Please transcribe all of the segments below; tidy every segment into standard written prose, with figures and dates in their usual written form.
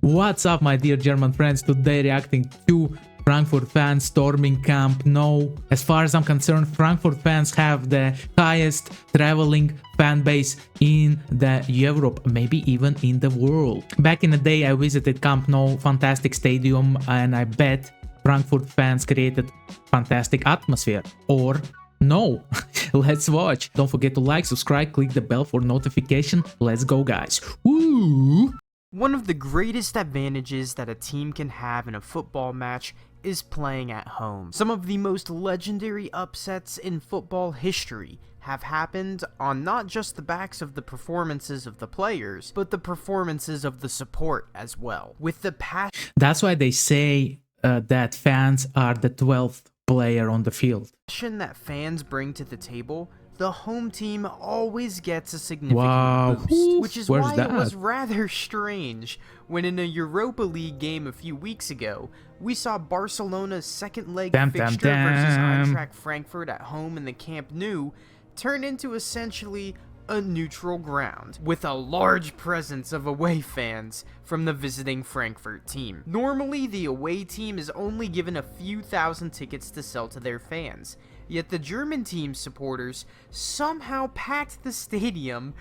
What's up, my dear German friends? Today reacting to Frankfurt fans storming Camp Nou. As far as I'm concerned, Frankfurt fans have the highest traveling fan base in the Europe, maybe even in the world. Back in the day, I visited Camp Nou, fantastic stadium, and I bet Frankfurt fans created fantastic atmosphere. Or no. Let's watch. Don't forget to like, subscribe, click the bell for notification. Let's go, guys. Woo! One of the greatest advantages that a team can have in a football match is playing at home. Some of the most legendary upsets in football history have happened on not just the backs of the performances of the players, but the performances of the support as well. With the passion That's why they say that fans are the 12th player on the field. that fans bring to the table, the home team always gets a significant boost, which is why it was rather strange when in a Europa League game a few weeks ago, we saw Barcelona's second leg fixture versus Eintracht Frankfurt at home in the Camp Nou turn into essentially a neutral ground, with a large presence of away fans from the visiting Frankfurt team. Normally, the away team is only given a few thousand tickets to sell to their fans, yet the German team's supporters somehow packed the stadium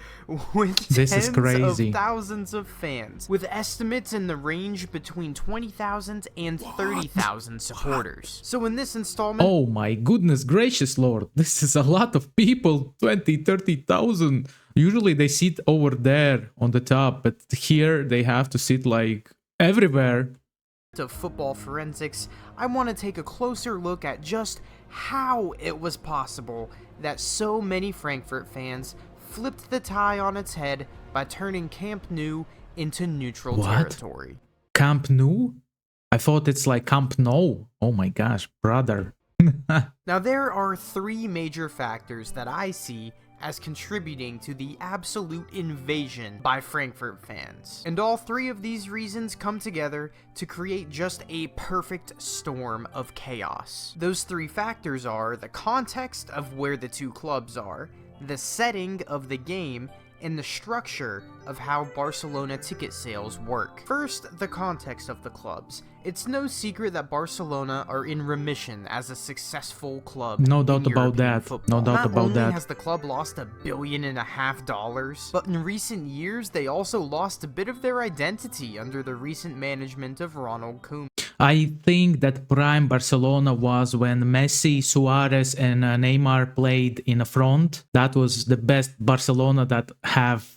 with tens of thousands of fans, with estimates in the range between 20,000 and 30,000 supporters. So in this installment... Oh my goodness gracious, Lord. This is a lot of people. 20, 30,000. Usually they sit over there on the top, but here they have to sit like everywhere. Of football forensics, I want to take a closer look at just how it was possible that so many Frankfurt fans flipped the tie on its head by turning Camp Nou into neutral territory. Camp Nou? I thought it's like Camp Nou. Oh my gosh, brother. Now there are three major factors that I see as contributing to the absolute invasion by Frankfurt fans. And all three of these reasons come together to create just a perfect storm of chaos. Those three factors are the context of where the two clubs are, the setting of the game, and the structure of how Barcelona ticket sales work. First, the context of the clubs. It's no secret that Barcelona are in remission as a successful club. No doubt about that. No doubt about that. Not only has the club lost $1.5 billion, but in recent years they also lost a bit of their identity under the recent management of Ronald Koeman. I think that prime Barcelona was when Messi, Suarez and Neymar played in the front. That was the best Barcelona that have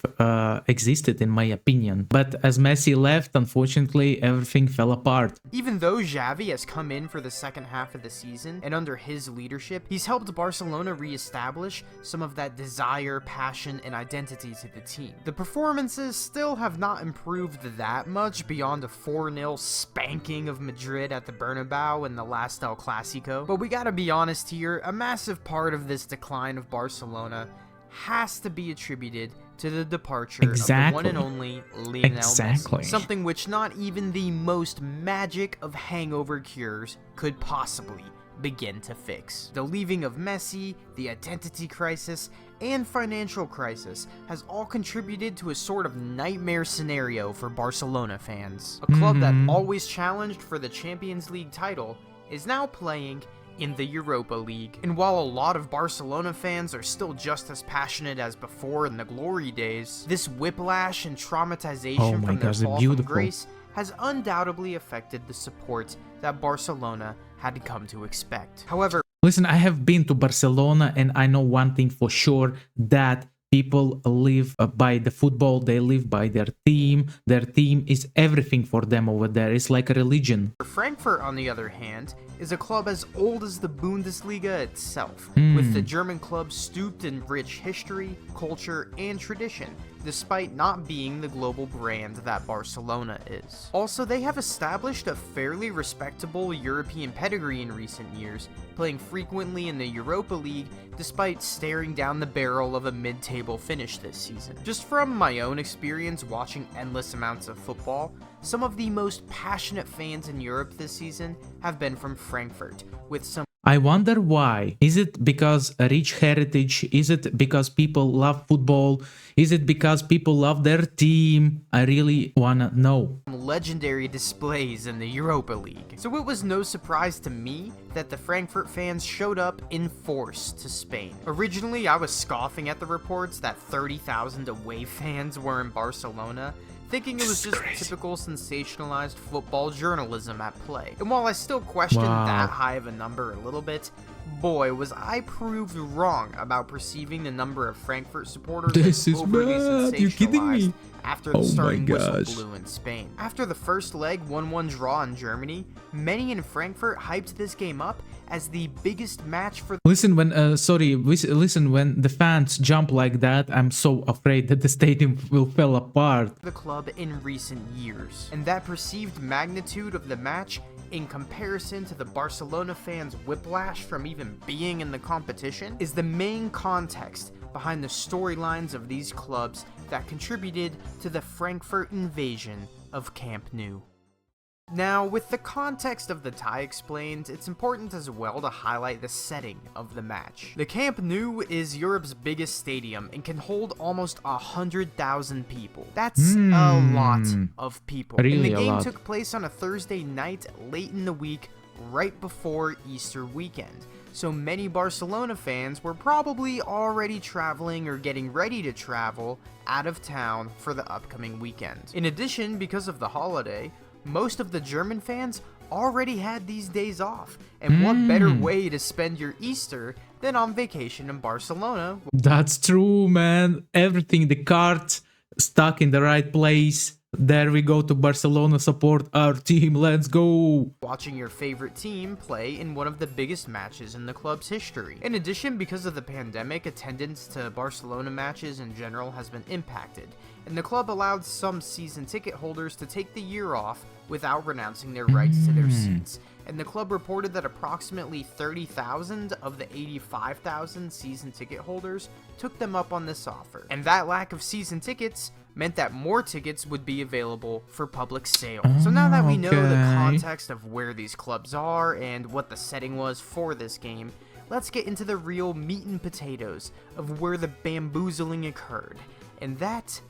existed in my opinion. But as Messi left, unfortunately, everything fell apart. Even though Xavi has come in for the second half of the season, and under his leadership, he's helped Barcelona re-establish some of that desire, passion, and identity to the team. The performances still have not improved that much beyond a 4-0 spanking of Madrid at the Bernabeu in the last El Clasico, but we gotta be honest here, a massive part of this decline of Barcelona has to be attributed to the departure of the one and only Lionel Messi, something which not even the most magic of hangover cures could possibly begin to fix. The leaving of Messi, the identity crisis, and financial crisis has all contributed to a sort of nightmare scenario for Barcelona fans. A club that always challenged for the Champions League title is now playing in the Europa League. And while a lot of Barcelona fans are still just as passionate as before in the glory days, this whiplash and traumatization from their fall from grace has undoubtedly affected the support that Barcelona had come to expect. However, listen, I have been to Barcelona and I know one thing for sure, that people live by the football, they live by their team. Their team is everything for them over there. It's like a religion. Frankfurt, on the other hand, is a club as old as the Bundesliga itself, with the German club steeped in rich history, culture, and tradition, despite not being the global brand that Barcelona is. Also, they have established a fairly respectable European pedigree in recent years, playing frequently in the Europa League despite staring down the barrel of a mid-table finish this season. Just from my own experience watching endless amounts of football, some of the most passionate fans in Europe this season have been from Frankfurt, with some I wonder why. Is it because a rich heritage? Is it because people love football? Is it because people love their team? I really wanna know. some legendary displays in the Europa League. So it was no surprise to me that the Frankfurt fans showed up in force to Spain. Originally, I was scoffing at the reports that 30,000 away fans were in Barcelona, thinking it was just typical sensationalized football journalism at play. And while I still questioned that high of a number a little bit, boy, was I proved wrong about perceiving the number of Frankfurt supporters This as is overly bad. You kidding me? sensationalized after the starting whistle gosh. blew in Spain. After the first leg 1-1 draw in Germany, many in Frankfurt hyped this game up as the biggest match for Listen, when listen, when the fans jump like that, I'm so afraid that the stadium will fall apart. the club in recent years. And that perceived magnitude of the match in comparison to the Barcelona fans' whiplash from even being in the competition is the main context behind the storylines of these clubs that contributed to the Frankfurt invasion of Camp Nou. Now, with the context of the tie explained, it's important as well to highlight the setting of the match. The Camp Nou is Europe's biggest stadium and can hold almost 100,000 people. That's a lot of people. Really and the a game lot. took place on a Thursday night late in the week, right before Easter weekend. So many Barcelona fans were probably already traveling or getting ready to travel out of town for the upcoming weekend. In addition, because of the holiday, most of the German fans already had these days off, and what better way to spend your Easter than on vacation in Barcelona? That's true, man. Everything, the cart stuck in the right place. There we go to Barcelona, support our team. Let's go. Watching your favorite team play in one of the biggest matches in the club's history. In addition, because of the pandemic, attendance to Barcelona matches in general has been impacted, and the club allowed some season ticket holders to take the year off without renouncing their rights to their seats. And the club reported that approximately 30,000 of the 85,000 season ticket holders took them up on this offer. And that lack of season tickets meant that more tickets would be available for public sale. So now that we know the context of where these clubs are and what the setting was for this game, let's get into the real meat and potatoes of where the bamboozling occurred. And that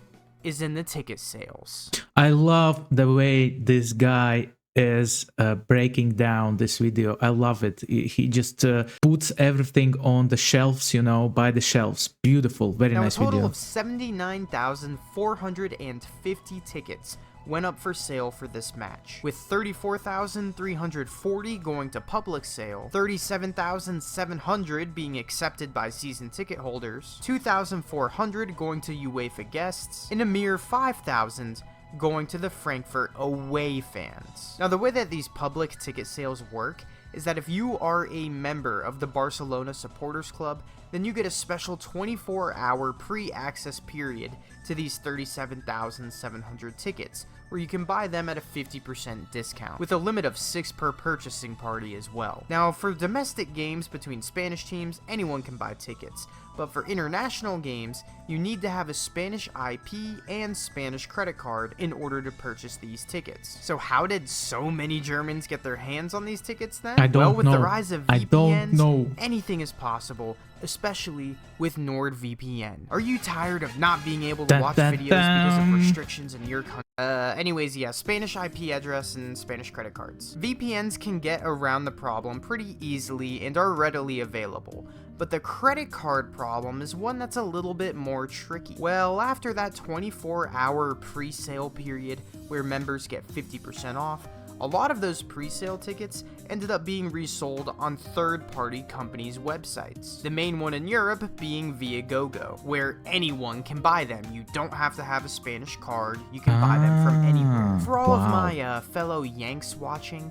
is in the ticket sales. I love the way this guy is breaking down this video. I love it. He just puts everything on the shelves, you know, by the shelves. Beautiful. Very Now, nice a total video. of 79,450 tickets went up for sale for this match, with 34,340 going to public sale, 37,700 being accepted by season ticket holders, 2,400 going to UEFA guests, and a mere 5,000 going to the Frankfurt away fans. Now, the way that these public ticket sales work is that if you are a member of the Barcelona Supporters Club, then you get a special 24-hour pre-access period to these 37,700 tickets, where you can buy them at a 50% discount, with a limit of 6 per purchasing party as well. Now, for domestic games between Spanish teams, anyone can buy tickets, but for international games, you need to have a Spanish IP and Spanish credit card in order to purchase these tickets. So how did so many Germans get their hands on these tickets then? I don't Well, with know. the rise of I don't know. VPNs, anything is possible, especially with NordVPN. Are you tired of not being able to watch videos because of restrictions in your country? Anyways, yeah, Spanish IP address and Spanish credit cards. VPNs can get around the problem pretty easily and are readily available, but the credit card problem is one that's a little bit more tricky. Well, after that 24-hour pre-sale period where members get 50% off, a lot of those pre-sale tickets ended up being resold on third-party companies' websites. The main one in Europe being Viagogo, where anyone can buy them. You don't have to have a Spanish card. You can buy them from anywhere. For all of my fellow Yanks watching,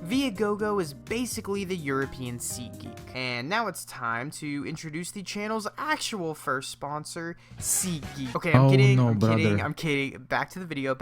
Viagogo is basically the European SeatGeek. And now it's time to introduce the channel's actual first sponsor, SeatGeek. Okay, I'm kidding. Back to the video.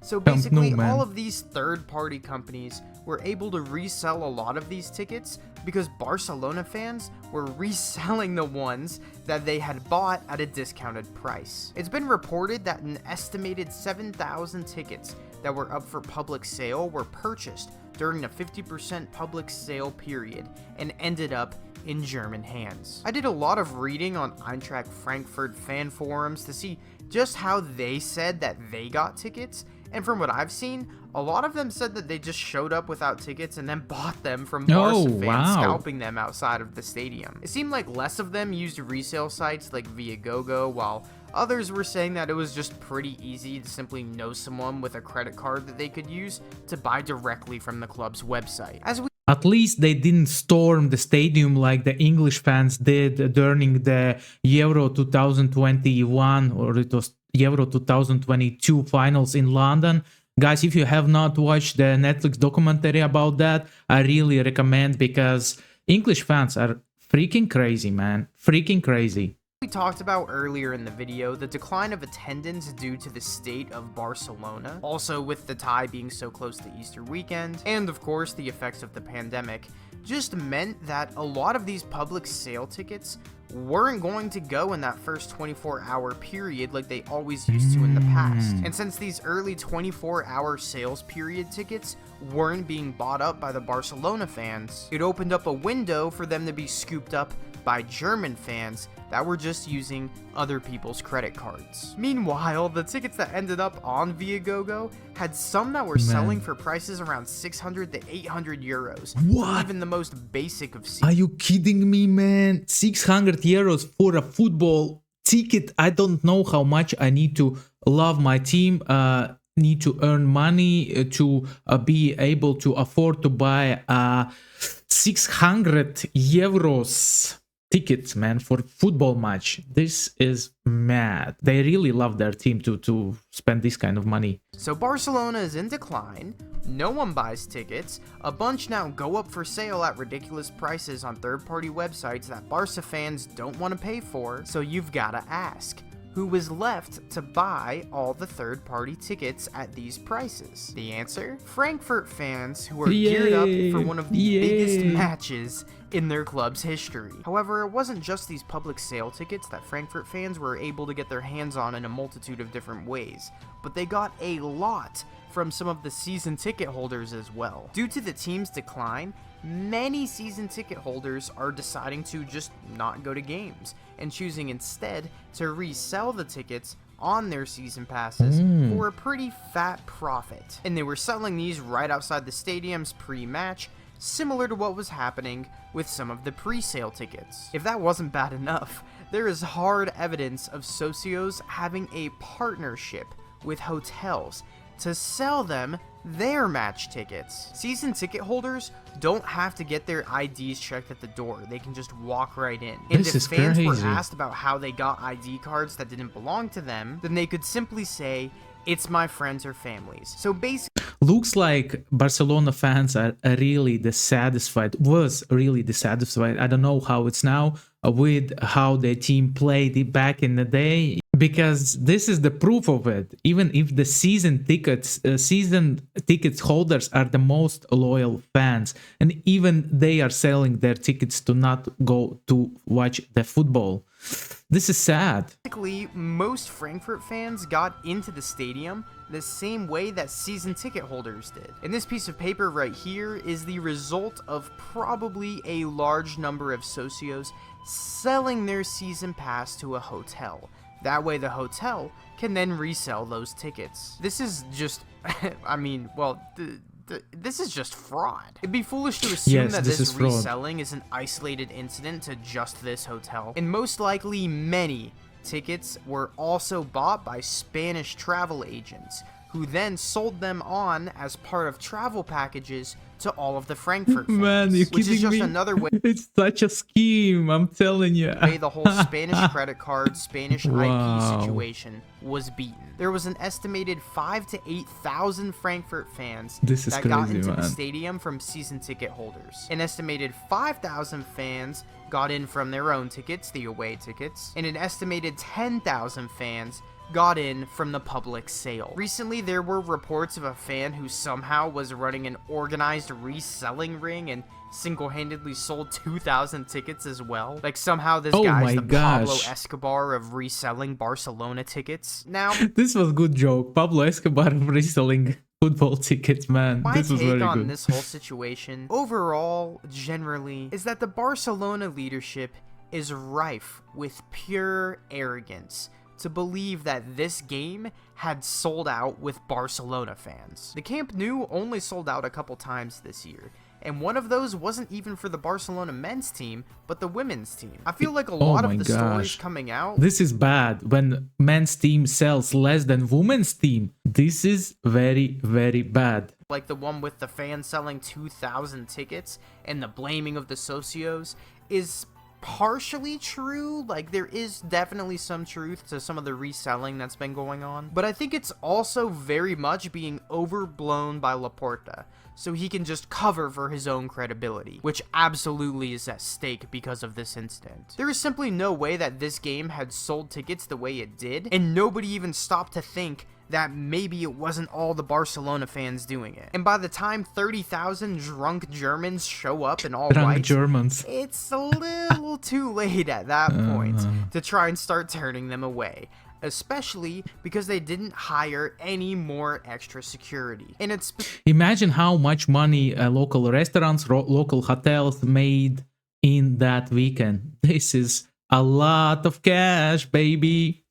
So basically, all of these third-party companies were able to resell a lot of these tickets because Barcelona fans were reselling the ones that they had bought at a discounted price. It's been reported that an estimated 7,000 tickets that were up for public sale were purchased during the 50% public sale period and ended up in German hands. I did a lot of reading on Eintracht Frankfurt fan forums to see just how they said that they got tickets, And from what I've seen, a lot of them said that they just showed up without tickets and then bought them from Barca fans scalping them outside of the stadium. It seemed like less of them used resale sites like Viagogo, while others were saying that it was just pretty easy to simply know someone with a credit card that they could use to buy directly from the club's website. At least they didn't storm the stadium like the English fans did during the Euro 2021, or it was Euro 2022 finals in London. Guys, if you have not watched the Netflix documentary about that, I really recommend, because English fans are freaking crazy, man. Freaking crazy. We talked about earlier in the video, the decline of attendance due to the state of Barcelona, also with the tie being so close to Easter weekend, and of course the effects of the pandemic, just meant that a lot of these public sale tickets weren't going to go in that first 24-hour period like they always used to in the past. And since these early 24-hour sales period tickets weren't being bought up by the Barcelona fans, it opened up a window for them to be scooped up by German fans that were just using other people's credit cards. Meanwhile, the tickets that ended up on Viagogo had some that were selling for prices around 600 to 800 euros. What? Even the most basic of seats. Are you kidding me, man? 600 euros for a football ticket? I don't know how much I need to love my team, need to earn money to be able to afford to buy 600 euros tickets, man, for football match. This is mad. They really love their team to spend this kind of money. So Barcelona is in decline, no one buys tickets, a bunch now go up for sale at ridiculous prices on third-party websites that Barca fans don't want to pay for, so you've gotta ask, who was left to buy all the third-party tickets at these prices? The answer? Frankfurt fans who are geared up for one of the biggest matches in their club's history. However, it wasn't just these public sale tickets that Frankfurt fans were able to get their hands on in a multitude of different ways, but they got a lot from some of the season ticket holders as well. Due to the team's decline, many season ticket holders are deciding to just not go to games and choosing instead to resell the tickets on their season passes for a pretty fat profit. And they were selling these right outside the stadiums pre-match, similar to what was happening with some of the pre-sale tickets. If that wasn't bad enough, there is hard evidence of socios having a partnership with hotels to sell them their match tickets. Season ticket holders don't have to get their IDs checked at the door. They can just walk right in. And if fans were asked about how they got ID cards that didn't belong to them, then they could simply say, "It's my friends or families." So basically, looks like Barcelona fans are really dissatisfied, was really dissatisfied. I don't know how it's now with how their team played back in the day, because this is the proof of it. Even if the season tickets holders are the most loyal fans, and even they are selling their tickets to not go to watch the football. This is sad. Basically, most Frankfurt fans got into the stadium the same way that season ticket holders did. And this piece of paper right here is the result of probably a large number of socios selling their season pass to a hotel. That way the hotel can then resell those tickets. This is just, I mean, well, this is just fraud. It'd be foolish to assume that this reselling is an isolated incident to just this hotel. And most likely many tickets were also bought by Spanish travel agents, who then sold them on as part of travel packages to all of the Frankfurt fans. Man, you're which is just me? another way. It's such a scheme, I'm telling you. The whole Spanish credit card, Spanish IP situation was beaten. There was an estimated 5,000 to 8,000 Frankfurt fans that got into the stadium from season ticket holders. An estimated 5,000 fans got in from their own tickets, the away tickets, and an estimated 10,000 fans got in from the public sale. Recently, there were reports of a fan who somehow was running an organized reselling ring and single-handedly sold 2,000 tickets as well. Like, somehow this guy's the Pablo Escobar of reselling Barcelona tickets. Now, this was a good joke. Pablo Escobar of reselling football tickets, man. This was very good. My take on this whole situation, overall, generally, is that the Barcelona leadership is rife with pure arrogance. to believe that this game had sold out with Barcelona fans. The Camp Nou only sold out a couple times this year, and one of those wasn't even for the Barcelona men's team, but the women's team. I feel like a lot of the stories coming out... This is bad. When men's team sells less than women's team, this is very, very bad. Like the one with the fans selling 2,000 tickets and the blaming of the socios is partially true. Like, there is definitely some truth to some of the reselling that's been going on, but I think it's also very much being overblown by Laporta, so he can just cover for his own credibility, which absolutely is at stake because of this incident. There is simply no way that this game had sold tickets the way it did, and nobody even stopped to think that maybe it wasn't all the Barcelona fans doing it. And by the time 30,000 drunk Germans show up in all white, it's a little too late at that point to try and start turning them away, especially because they didn't hire any more extra security. And it's... Imagine how much money local restaurants, local hotels made in that weekend. This is a lot of cash, baby.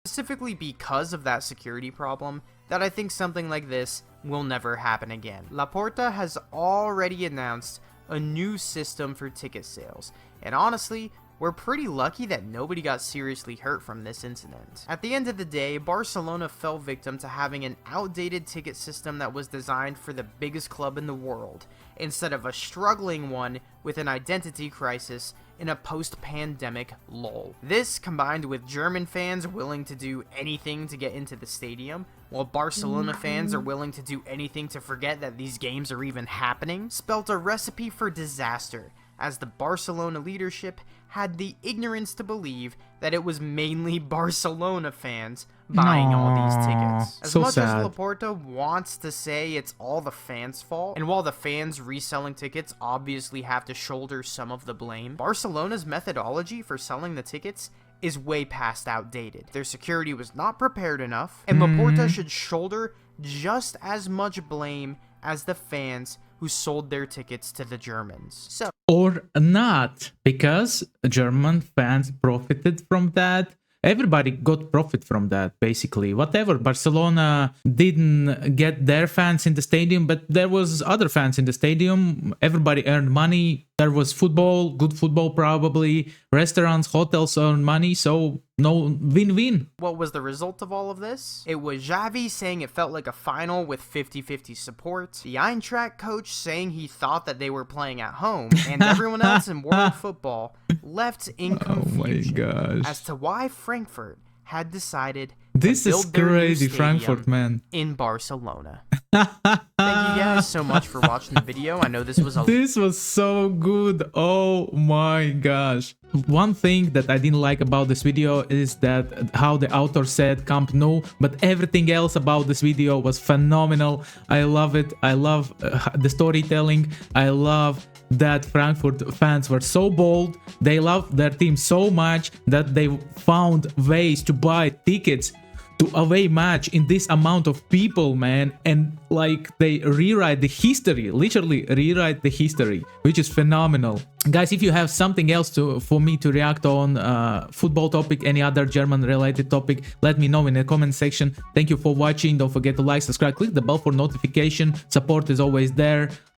Specifically because of that security problem, that I think something like this will never happen again. Laporta has already announced a new system for ticket sales, and honestly, we're pretty lucky that nobody got seriously hurt from this incident. At the end of the day, Barcelona fell victim to having an outdated ticket system that was designed for the biggest club in the world, instead of a struggling one with an identity crisis in a post-pandemic lull. This, combined with German fans willing to do anything to get into the stadium, while Barcelona fans are willing to do anything to forget that these games are even happening, spelt a recipe for disaster, as the Barcelona leadership had the ignorance to believe that it was mainly Barcelona fans buying all these tickets. As much as Laporta wants to say it's all the fans' fault, and while the fans reselling tickets obviously have to shoulder some of the blame, Barcelona's methodology for selling the tickets is way past outdated. Their security was not prepared enough, and Laporta should shoulder just as much blame as the fans who sold their tickets to the Germans. So, or not, because German fans profited from that. Everybody got profit from that, basically. Whatever, Barcelona didn't get their fans in the stadium, but there was other fans in the stadium. Everybody earned money. There was football, good football probably. Restaurants, hotels earned money, so no win-win. What was the result of all of this? It was Xavi saying it felt like a final with 50-50 support, the Eintracht coach saying he thought that they were playing at home, and everyone else in world football left in confusion as to why Frankfurt had decided this to build is their crazy, new Frankfurt, man. In Barcelona. Thank you guys so much for watching the video. I know this was this was so good. Oh my gosh. One thing that I didn't like about this video is that how the author said Camp Nou, but everything else about this video was phenomenal. I love it. I love the storytelling. I love that Frankfurt fans were so bold. They loved their team so much that they found ways to buy tickets to away match in this amount of people, man, and like they rewrite the history, literally rewrite the history, which is phenomenal. Guys, if you have something else for me to react on, football topic, any other German related topic, let me know in the comment section. Thank you for watching. Don't forget to like, subscribe, click the bell for notification. Support is always there.